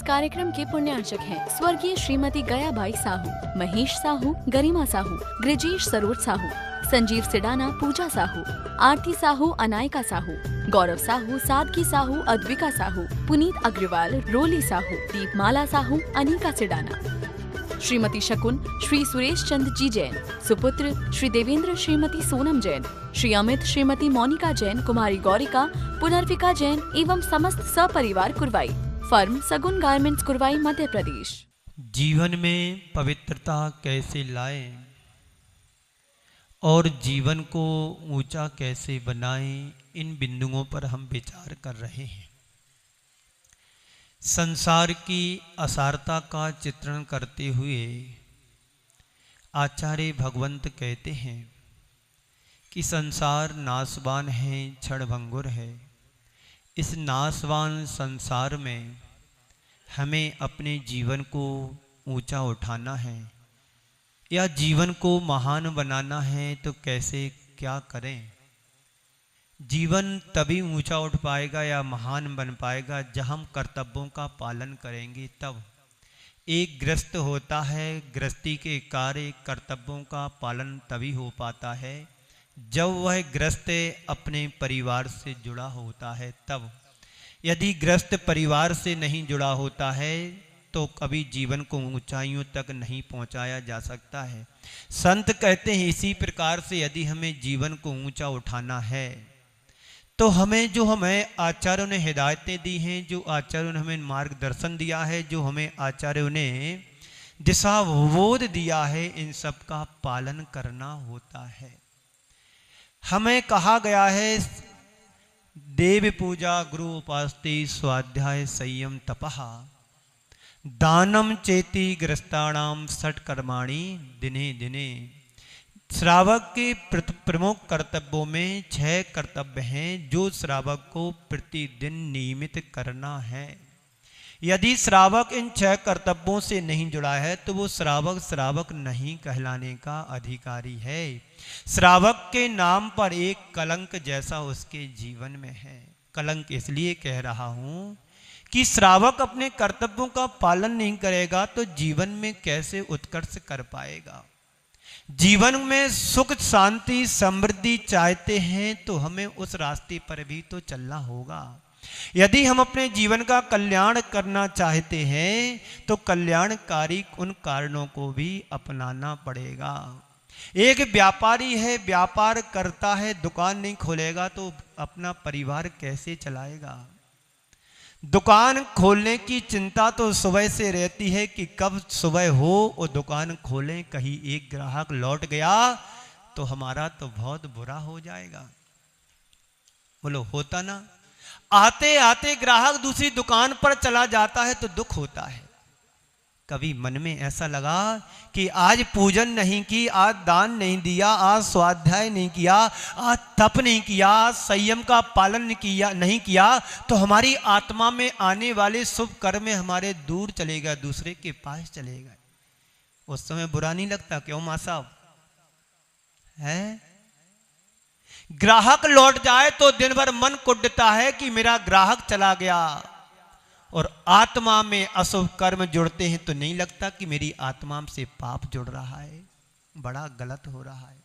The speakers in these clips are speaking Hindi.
कार्यक्रम के पुण्यार्चक हैं स्वर्गीय श्रीमती गयाबाई साहू, महेश साहू, गरिमा साहू, ग्रजेश सरोज साहू, संजीव सिडाना, पूजा साहू, आरती साहू, अनायका साहू, गौरव साहू, सादगी साहू, अद्विका साहू, पुनीत अग्रवाल, रोली साहू, दीपमाला साहू, अनिका सिडाना, श्रीमती शकुन, श्री सुरेश चंद जी जैन, सुपुत्र श्री देवेंद्र, श्रीमती सोनम जैन, श्री अमित, श्रीमती मोनिका जैन, कुमारी गौरिका, पुनर्विका जैन एवं समस्त सपरिवार कुरवाई। फर्म सगुन गारमेंट्स, कुरवाई, मध्य प्रदेश। जीवन में पवित्रता कैसे लाएं और जीवन को ऊंचा कैसे बनाएं, इन बिंदुओं पर हम विचार कर रहे हैं। संसार की असारता का चित्रण करते हुए आचार्य भगवंत कहते हैं कि संसार नाशवान है, क्षणभंगुर है। इस नाशवान संसार में हमें अपने जीवन को ऊंचा उठाना है या जीवन को महान बनाना है, तो कैसे क्या करें? जीवन तभी ऊंचा उठ पाएगा या महान बन पाएगा जब हम कर्तव्यों का पालन करेंगे। तब एक गृहस्थ होता है, गृहस्थी के कार्य कर्तव्यों का पालन तभी हो पाता है जब वह गृहस्थ अपने परिवार से जुड़ा होता है। तब यदि गृहस्थ परिवार से नहीं जुड़ा होता है तो कभी जीवन को ऊंचाइयों तक नहीं पहुंचाया जा सकता है। संत कहते हैं इसी प्रकार से यदि हमें जीवन को ऊंचा उठाना है तो हमें आचार्यों ने हिदायतें दी हैं, जो आचार्यों ने हमें मार्गदर्शन दिया है, जो हमें आचार्यों ने दिशा बोध दिया है, इन सब का पालन करना होता है। हमें कहा गया है देव पूजा, गुरु उपासती, स्वाध्याय, संयम, तपः, दानम चेति गृहस्थाणाम षट कर्माणि दिने दिने। श्रावक के प्रमुख कर्तव्यों में 6 कर्तव्य हैं जो श्रावक को प्रतिदिन नियमित करना है। यदि श्रावक इन 6 कर्तव्यों से नहीं जुड़ा है तो वो श्रावक नहीं कहलाने का अधिकारी है। श्रावक के नाम पर एक कलंक जैसा उसके जीवन में है। कलंक इसलिए कह रहा हूं कि श्रावक अपने कर्तव्यों का पालन नहीं करेगा तो जीवन में कैसे उत्कर्ष कर पाएगा। जीवन में सुख, शांति, समृद्धि चाहते हैं तो हमें उस रास्ते पर भी तो चलना होगा। यदि हम अपने जीवन का कल्याण करना चाहते हैं तो कल्याणकारी उन कारणों को भी अपनाना पड़ेगा। एक व्यापारी है, व्यापार करता है, दुकान नहीं खोलेगा तो अपना परिवार कैसे चलाएगा? दुकान खोलने की चिंता तो सुबह से रहती है कि कब सुबह हो और दुकान खोलें। कहीं एक ग्राहक लौट गया तो हमारा तो बहुत बुरा हो जाएगा। बोलो, होता ना? आते आते ग्राहक दूसरी दुकान पर चला जाता है तो दुख होता है। कभी मन में ऐसा लगा कि आज पूजन नहीं की, आज दान नहीं दिया, आज स्वाध्याय नहीं किया, आज तप नहीं किया, आज संयम का पालन नहीं किया तो हमारी आत्मा में आने वाले शुभ कर्म हमारे दूर चलेगा, दूसरे के पास चलेगा। उस समय बुरा नहीं लगता? क्यों मां साहब? है ग्राहक लौट जाए तो दिन भर मन कुढ़ता है कि मेरा ग्राहक चला गया, और आत्मा में अशुभ कर्म जुड़ते हैं तो नहीं लगता कि मेरी आत्मा से पाप जुड़ रहा है, बड़ा गलत हो रहा है।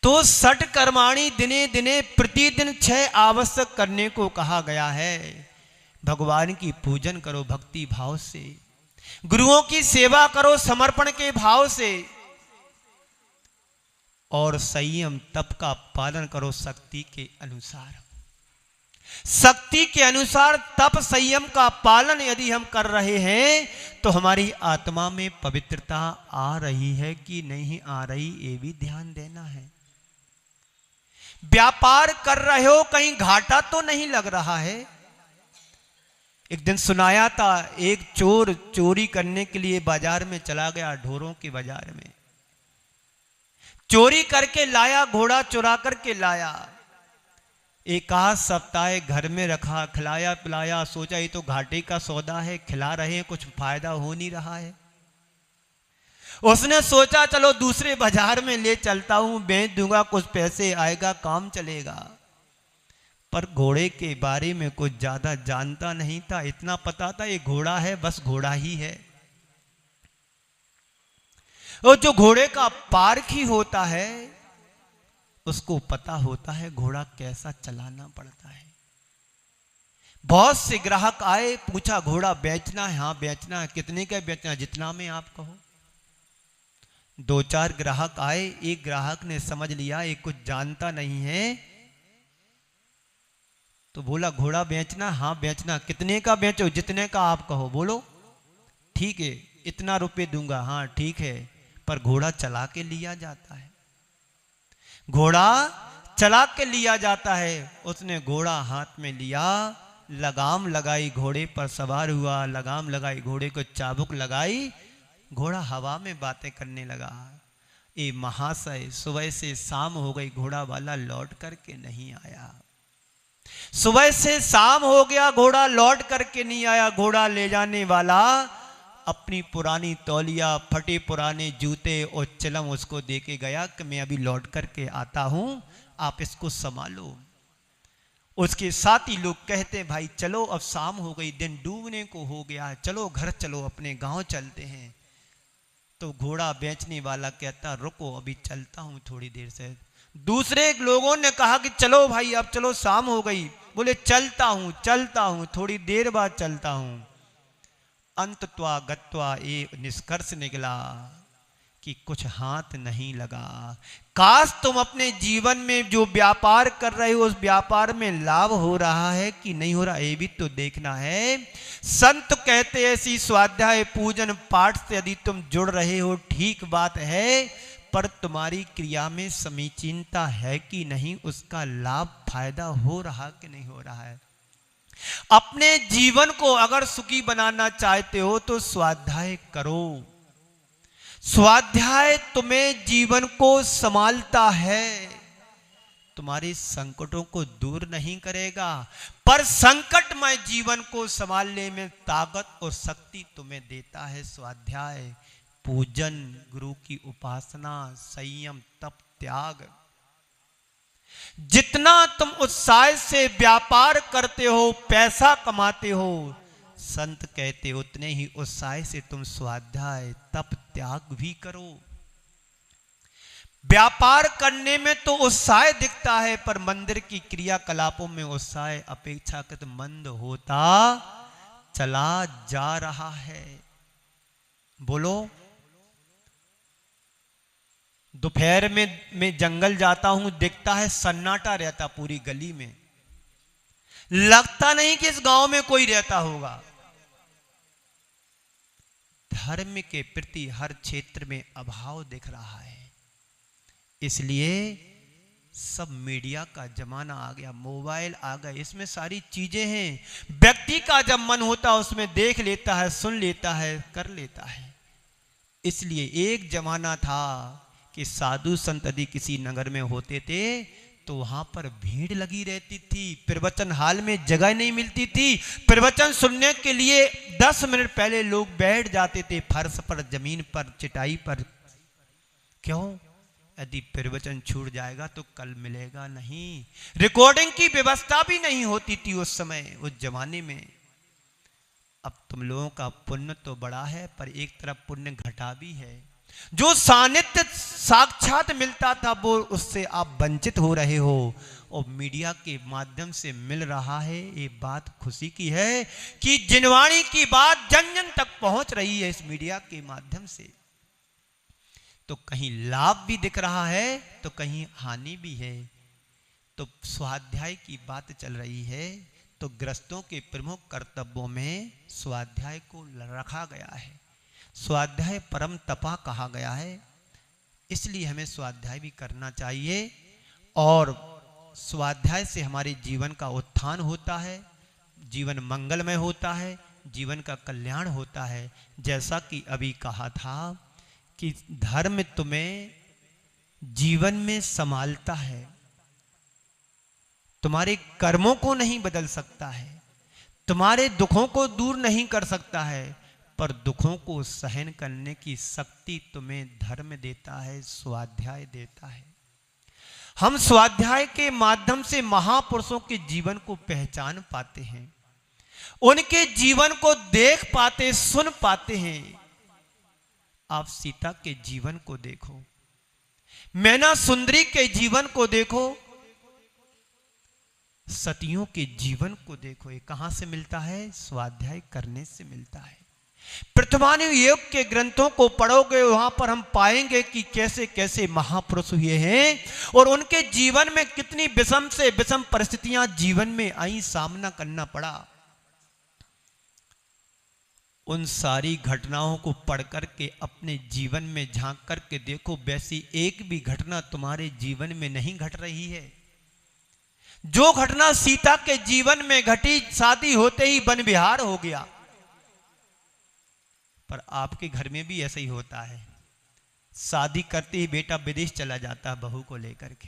तो षट कर्माणि दिने दिने, प्रतिदिन 6 आवश्यक करने को कहा गया है। भगवान की पूजन करो भक्ति भाव से, गुरुओं की सेवा करो समर्पण के भाव से, और संयम तप का पालन करो शक्ति के अनुसार। शक्ति के अनुसार तप संयम का पालन यदि हम कर रहे हैं तो हमारी आत्मा में पवित्रता आ रही है कि नहीं आ रही, ये भी ध्यान देना है। व्यापार कर रहे हो, कहीं घाटा तो नहीं लग रहा है? एक दिन सुनाया था, एक चोर चोरी करने के लिए बाजार में चला गया, ढोरों के बाजार में चोरी करके लाया, घोड़ा चुरा करके लाया। एक आध सप्ताह घर में रखा, खिलाया पिलाया, सोचा ये तो घाटे का सौदा है, खिला रहे हैं, कुछ फायदा हो नहीं रहा है। उसने सोचा चलो दूसरे बाजार में ले चलता हूं, बेच दूंगा, कुछ पैसे आएगा, काम चलेगा। पर घोड़े के बारे में कुछ ज्यादा जानता नहीं था। इतना पता था ये घोड़ा है, बस घोड़ा ही है। और जो घोड़े का पारखी होता है उसको पता होता है घोड़ा कैसा चलाना पड़ता है। बहुत से ग्राहक आए, पूछा घोड़ा बेचना है? हाँ बेचना है। कितने का बेचना है? जितना में आप कहो। 2-4 ग्राहक आए, एक ग्राहक ने समझ लिया ये कुछ जानता नहीं है, तो बोला घोड़ा बेचना? हाँ बेचना। कितने का बेचो? जितने का आप कहो। बोलो ठीक है, इतना रुपए दूंगा। हाँ ठीक है, पर घोड़ा चला के लिया जाता है। घोड़ा चला के लिया जाता है। उसने घोड़ा हाथ में लिया, लगाम लगाई, घोड़े पर सवार हुआ, लगाम लगाई, घोड़े को चाबुक लगाई, घोड़ा हवा में बातें करने लगा। ए महाशय, सुबह से शाम हो गई, घोड़ा वाला लौट करके नहीं आया। सुबह से शाम हो गया, घोड़ा लौट करके नहीं आया। घोड़ा ले जाने वाला अपनी पुरानी तौलिया, फटे पुराने जूते और चिलम उसको दे के गया कि मैं अभी लौट करके आता हूं, आप इसको संभालो। उसके साथी लोग कहते भाई चलो अब शाम हो गई, दिन डूबने को हो गया, चलो घर चलो, अपने गांव चलते हैं। तो घोड़ा बेचने वाला कहता रुको अभी चलता हूं थोड़ी देर से। दूसरे लोगों ने कहा कि चलो भाई अब चलो, शाम हो गई। बोले चलता हूं थोड़ी देर बाद चलता हूं। अंतत्वा गत्वा एक निष्कर्ष निकला कि कुछ हाथ नहीं लगा। काश तुम अपने जीवन में जो व्यापार कर रहे हो उस व्यापार में लाभ हो रहा है कि नहीं हो रहा, ये भी तो देखना है। संत कहते ऐसी स्वाध्याय पूजन पाठ से यदि तुम जुड़ रहे हो ठीक बात है, पर तुम्हारी क्रिया में समीचीनता है कि नहीं, उसका लाभ फायदा हो रहा कि नहीं हो रहा है। अपने जीवन को अगर सुखी बनाना चाहते हो तो स्वाध्याय करो। स्वाध्याय तुम्हें जीवन को संभालता है, तुम्हारे संकटों को दूर नहीं करेगा, पर संकटमय जीवन को संभालने में ताकत और शक्ति तुम्हें देता है स्वाध्याय, पूजन, गुरु की उपासना, संयम, तप, त्याग। जितना तुम उत्साह से व्यापार करते हो, पैसा कमाते हो, संत कहते उतने ही उत्साह से तुम स्वाध्याय, तप, त्याग भी करो। व्यापार करने में तो उत्साह दिखता है, पर मंदिर की क्रियाकलापों में उत्साह अपेक्षाकृत मंद होता चला जा रहा है। बोलो, दोपहर में मैं जंगल जाता हूं, दिखता है सन्नाटा रहता पूरी गली में, लगता नहीं कि इस गांव में कोई रहता होगा। धर्म के प्रति हर क्षेत्र में अभाव दिख रहा है। इसलिए सब मीडिया का जमाना आ गया, मोबाइल आ गए, इसमें सारी चीजें हैं। व्यक्ति का जब मन होता है उसमें देख लेता है, सुन लेता है, कर लेता है। इसलिए एक जमाना था कि साधु संत यदि किसी नगर में होते थे तो वहां पर भीड़ लगी रहती थी, प्रवचन हाल में जगह नहीं मिलती थी। प्रवचन सुनने के लिए 10 मिनट पहले लोग बैठ जाते थे फर्श पर, जमीन पर, चटाई पर। क्यों? यदि प्रवचन छूट जाएगा तो कल मिलेगा नहीं। रिकॉर्डिंग की व्यवस्था भी नहीं होती थी उस समय, उस जमाने में। अब तुम लोगों का पुण्य तो बड़ा है, पर एक तरफ पुण्य घटा भी है। जो सानिध्य साक्षात मिलता था वो उससे आप वंचित हो रहे हो, और मीडिया के माध्यम से मिल रहा है। ये बात खुशी की है कि जिनवाणी की बात जन जन तक पहुंच रही है इस मीडिया के माध्यम से। तो कहीं लाभ भी दिख रहा है तो कहीं हानि भी है। तो स्वाध्याय की बात चल रही है, तो गृहस्थों के प्रमुख कर्तव्यों में स्वाध्याय को रखा गया है। स्वाध्याय परम तपा कहा गया है, इसलिए हमें स्वाध्याय भी करना चाहिए। और स्वाध्याय से हमारे जीवन का उत्थान होता है, जीवन मंगलमय होता है, जीवन का कल्याण होता है। जैसा कि अभी कहा था कि धर्म तुम्हें जीवन में संभालता है, तुम्हारे कर्मों को नहीं बदल सकता है, तुम्हारे दुखों को दूर नहीं कर सकता है, पर दुखों को सहन करने की शक्ति तुम्हें धर्म देता है, स्वाध्याय देता है। हम स्वाध्याय के माध्यम से महापुरुषों के जीवन को पहचान पाते हैं, उनके जीवन को देख पाते, सुन पाते हैं। आप सीता के जीवन को देखो, मैना सुंदरी के जीवन को देखो, सतियों के जीवन को देखो। ये कहां से मिलता है? स्वाध्याय करने से मिलता है। प्रथमानु योग के ग्रंथों को पढ़ोगे, वहां पर हम पाएंगे कि कैसे कैसे महापुरुष हुए हैं और उनके जीवन में कितनी विषम से विषम परिस्थितियां जीवन में आई, सामना करना पड़ा। उन सारी घटनाओं को पढ़ करके अपने जीवन में झांक करके देखो, वैसी एक भी घटना तुम्हारे जीवन में नहीं घट रही है। जो घटना सीता के जीवन में घटी, शादी होते ही वन विहार हो गया। पर आपके घर में भी ऐसा ही होता है, शादी करते ही बेटा विदेश चला जाता है बहू को लेकर के।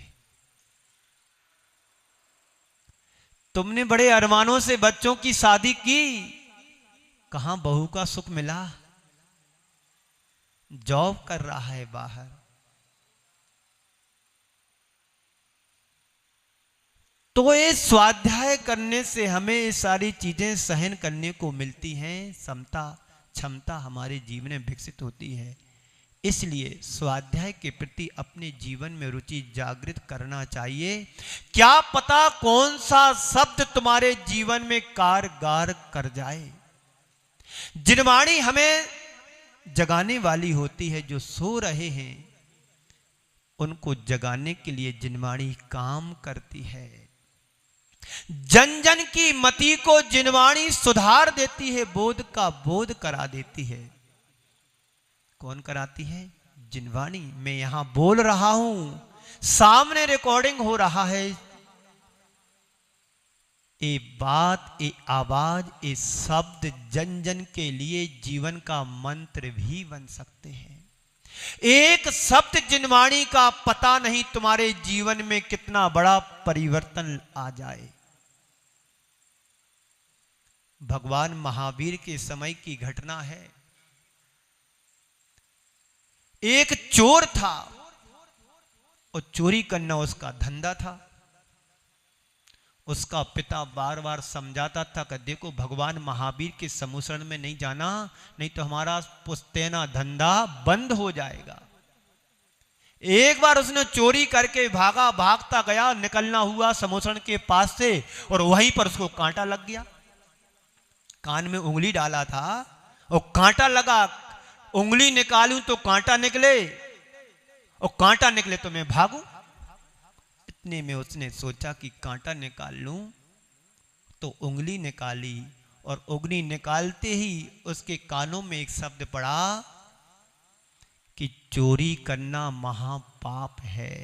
तुमने बड़े अरमानों से बच्चों की शादी की, कहां बहू का सुख मिला? जॉब कर रहा है बाहर। तो ये स्वाध्याय करने से हमें ये सारी चीजें सहन करने को मिलती हैं, क्षमता हमारे जीवन में विकसित होती है। इसलिए स्वाध्याय के प्रति अपने जीवन में रुचि जागृत करना चाहिए। क्या पता कौन सा शब्द तुम्हारे जीवन में कारगर कर जाए। जिनवाणी हमें जगाने वाली होती है, जो सो रहे हैं उनको जगाने के लिए जिनवाणी काम करती है। जन जन की मति को जिनवाणी सुधार देती है, बोध का बोध करा देती है। कौन कराती है? जिनवाणी। मैं यहां बोल रहा हूं, सामने रिकॉर्डिंग हो रहा है, ये बात, ये आवाज, ये शब्द जन जन के लिए जीवन का मंत्र भी बन सकते हैं। एक शब्द जिनवाणी का पता नहीं तुम्हारे जीवन में कितना बड़ा परिवर्तन आ जाए। भगवान महावीर के समय की घटना है। एक चोर था और चोरी करना उसका धंधा था। उसका पिता बार बार समझाता था कि देखो भगवान महावीर के समुसरण में नहीं जाना, नहीं तो हमारा पुश्तैना धंधा बंद हो जाएगा। एक बार उसने चोरी करके भागा, भागता गया, निकलना हुआ समुसरण के पास से और वहीं पर उसको कांटा लग गया। कान में उंगली डाला था और कांटा लगा। उंगली निकालूं तो कांटा निकले और कांटा निकले तो मैं भागूं। इतने में उसने सोचा कि कांटा निकाल लूं, तो उंगली निकाली और उंगली निकालते ही उसके कानों में एक शब्द पड़ा कि चोरी करना महापाप है।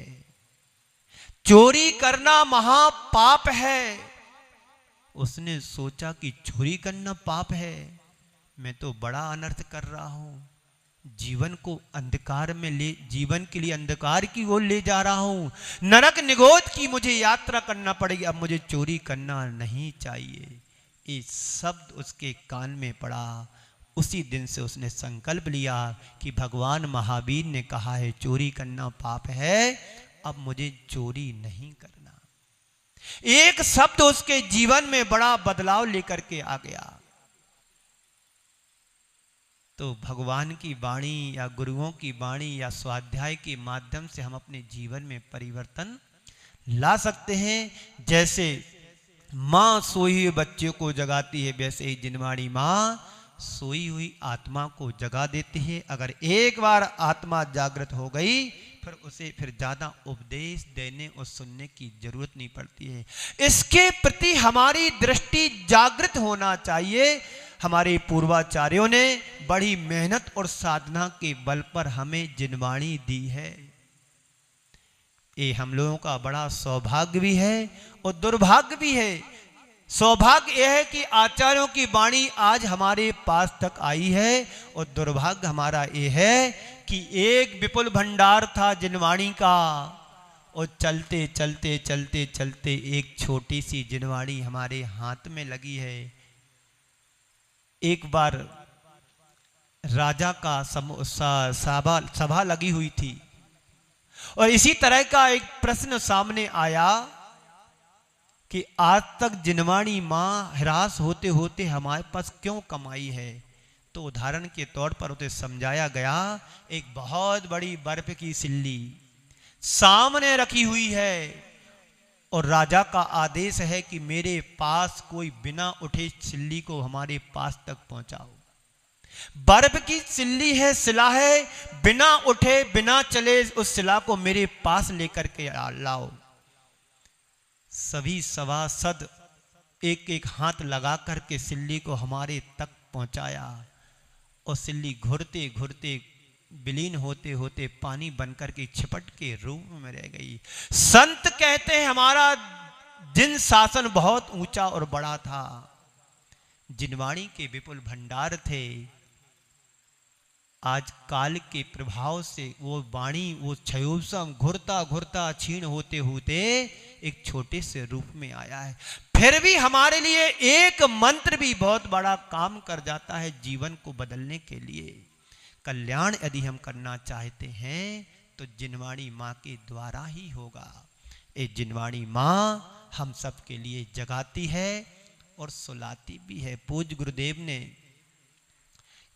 चोरी करना महापाप है। उसने सोचा कि चोरी करना पाप है, मैं तो बड़ा अनर्थ कर रहा हूं। जीवन को अंधकार में जीवन के लिए अंधकार की ओर ले जा रहा हूं। नरक निगोद की मुझे यात्रा करना पड़ेगी। अब मुझे चोरी करना नहीं चाहिए। ये शब्द उसके कान में पड़ा। उसी दिन से उसने संकल्प लिया कि भगवान महावीर ने कहा है चोरी करना पाप है, अब मुझे चोरी नहीं करना। एक शब्द उसके जीवन में बड़ा बदलाव लेकर के आ गया। तो भगवान की वाणी या गुरुओं की वाणी या स्वाध्याय के माध्यम से हम अपने जीवन में परिवर्तन ला सकते हैं। जैसे मां सोई हुए बच्चे को जगाती है, वैसे ही जिनवाणी मां सोई हुई आत्मा को जगा देती है। अगर एक बार आत्मा जागृत हो गई, फिर उसे ज्यादा उपदेश देने और सुनने की जरूरत नहीं पड़ती है। इसके प्रति हमारी दृष्टि जागृत होना चाहिए। हमारे पूर्वाचार्यों ने बड़ी मेहनत और साधना के बल पर हमें जिनवाणी दी है। ये हम लोगों का बड़ा सौभाग्य भी है और दुर्भाग्य भी है। सौभाग्य यह है कि आचार्यों की वाणी आज हमारे पास तक आई है, और दुर्भाग्य हमारा ये है कि एक विपुल भंडार था जिनवाणी का, और चलते चलते चलते चलते एक छोटी सी जिनवाणी हमारे हाथ में लगी है। एक बार राजा का सभा लगी हुई थी और इसी तरह का एक प्रश्न सामने आया कि आज तक जिनवाणी माँ हिरास होते होते हमारे पास क्यों कमाई है। तो उदाहरण के तौर पर उसे समझाया गया, एक बहुत बड़ी बर्फ की सिल्ली सामने रखी हुई है और राजा का आदेश है कि मेरे पास कोई बिना उठे सिल्ली को हमारे पास तक पहुंचाओ। बर्फ की सिल्ली है, शिला है, बिना उठे बिना चले उस शिला को मेरे पास लेकर के लाओ। सभी सभासद एक एक हाथ लगा करके सिल्ली को हमारे तक पहुंचाया और सिल्ली घुरते घुरते विलीन होते होते पानी बनकर के छिपट के रूप में रह गई। संत कहते हैं हमारा जिन शासन बहुत ऊंचा और बड़ा था, जिनवाणी के विपुल भंडार थे, आज काल के प्रभाव से वो वाणी वो क्षयोपम घुरता घुरता क्षीण होते होते एक छोटे से रूप में आया है। फिर भी हमारे लिए एक मंत्र भी बहुत बड़ा काम कर जाता है जीवन को बदलने के लिए। कल्याण यदि हम करना चाहते हैं तो जिनवाणी माँ के द्वारा ही होगा। ये जिनवाणी माँ हम सब के लिए जगाती है और सुलाती भी है। पूज्य गुरुदेव ने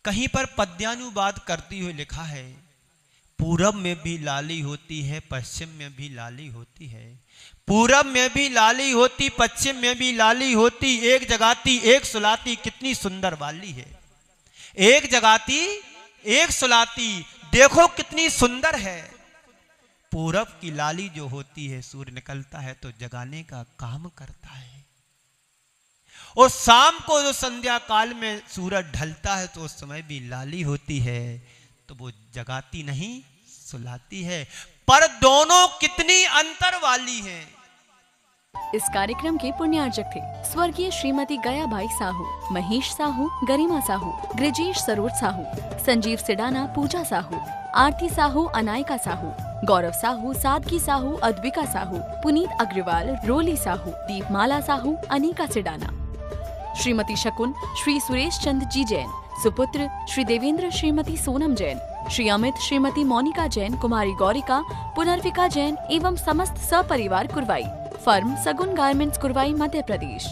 कहीं पर पद्यानुवाद करती हुए लिखा है, पूरब में भी लाली होती है, पश्चिम में भी लाली होती है। पूरब में भी लाली होती, पश्चिम में भी लाली होती, एक जगाती एक सुलाती, कितनी सुंदर वाली है। एक जगाती एक सुलाती, देखो कितनी सुंदर है। पूरब की लाली जो होती है, सूर्य निकलता है तो जगाने का काम करता है, और शाम को जो संध्या काल में सूरज ढलता है तो उस समय भी लाली होती है। तो वो जगाती नहीं सुलाती है, पर दोनों कितनी अंतर वाली है। इस कार्यक्रम के पुण्यार्जक थे स्वर्गीय श्रीमती गयाबाई साहू, महेश साहू, गरिमा साहू, ग्रजेश सरोज साहू, संजीव सिडाना, पूजा साहू, आरती साहू, अनायका साहू, गौरव साहू, सादगी साहू, अद्विका साहू, पुनीत अग्रवाल, रोली साहू, दीपमाला साहू, अनिका सिडाना। श्रीमती शकुन श्री सुरेश चंद जी जैन, सुपुत्र श्री देवेंद्र श्रीमती सोनम जैन, श्री अमित श्रीमती मोनिका जैन, कुमारी गौरिका, पुनर्विका जैन एवं समस्त सपरिवार कुरवाई। फर्म सगुन गारमेंट्स कुरवाई, मध्य प्रदेश।